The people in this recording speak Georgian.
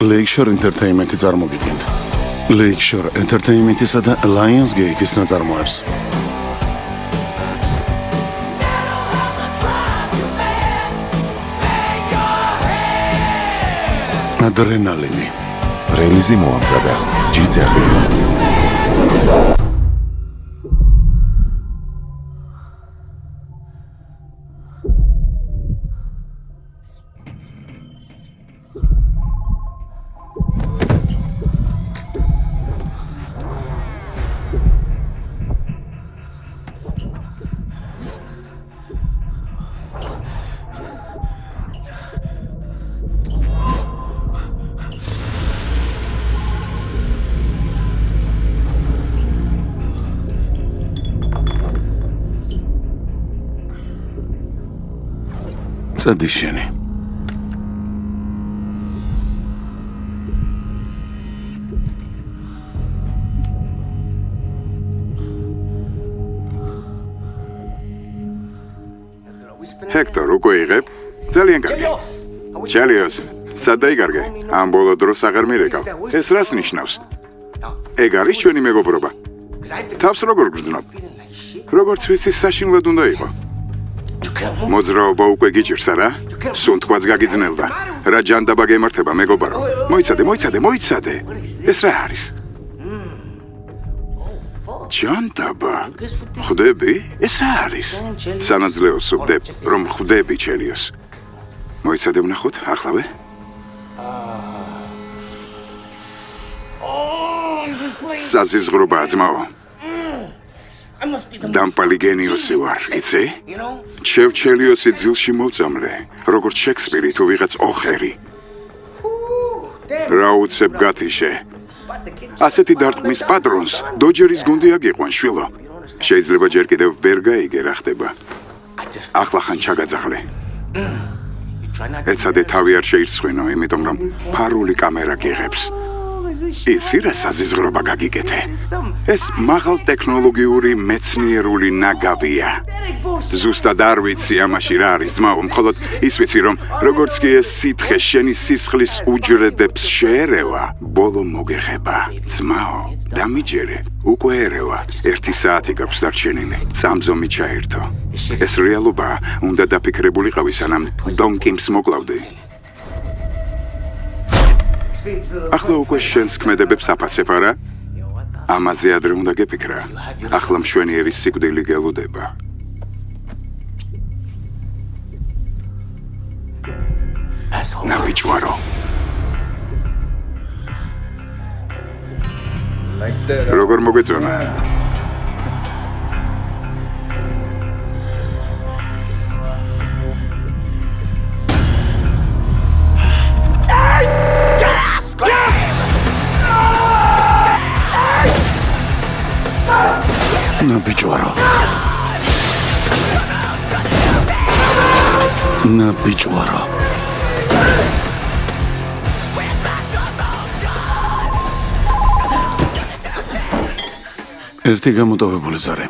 Lakeshore Entertainment-ი წარმოგიდგენთ. Lakeshore Entertainment-ისა და Lionsgate-ის ნაწარმოებს. Adrenalini. რელიზი მოამზადა ჯიძერდი. წადი შენი. Hector, უკვე იღებ? ძალიან კარგი. Chelios, სად დაიგარგე? ამ ბოლო დროს აღარ მირეკავ. ეს რას ნიშნავს? ეგ არის ჩვენი მეგობრობა. თავს როგორ გრძნობ? როგორც ვიცი, საშინლად უნდა იყო. მოძრაობა უკვე გიჭირს, არა? სუნთქვაც გაგიძნელდა. რა ჯანდაბა გემართება, მეგობარო? მოიცადე. ეს რა არის? ჯანდაბა? ხვდები? ეს რა არის? სანაძლეოს ვხვდებ, რომ ხვდები, ჩელიოს. მოიცადე ვნახოთ, ახლავე? საზიზღრობაა, ძმაო. დამპალი გენიოსი ვარ, იცი? ჩელიოსი ძილში მოვწამლე, როგორც შექსპირი თუ ვიღაც ოხერი. რა უცებ გათიშე. ასეთი დარტყმის პატრონს დოჯერის გუნდი აგიყვან, შვილო. შეიძლება ჯერ კიდევ ვერ გაიგე რა ხდება. ახლა ხან ჩაგაძაღლე. ეცადე თავი არ შეირცხვინო, იმიტომ რომ ფარული კამერა გიღებს. იცი რა საზიზღრობა გაგიკეთე? ეს მაღალ ტექნოლოგიური მეცნიერული ნაგავია. ზუსტად არ ვიცი ამაში რა არის, ძმაო, მხოლოდ ის ვიცი, რომ როგორც კი ეს სითხე შენი სისხლის უჯრედებს შეერევა, ბოლო მოგეხება. ძმაო, დამიჯერე, უკვე ერევა. 1 საათი გაქვს დარჩენილი. წამზომი ჩაერთო. ეს რეალობაა, უნდა დაფიქრებულიყავი, სანამ დონკიმს მოკლავდი. ახლა უკვე შენს ქმედებებს აფასებ, არა? ამაზე ადრე უნდა გეფიქრა. ახლა მშვენიერი სიკვდილი გელოდება. ნაბიჯვარო. როგორ მოგეწონა? ნაბიჯვარო. ერთი გამოტოვებული ზარე.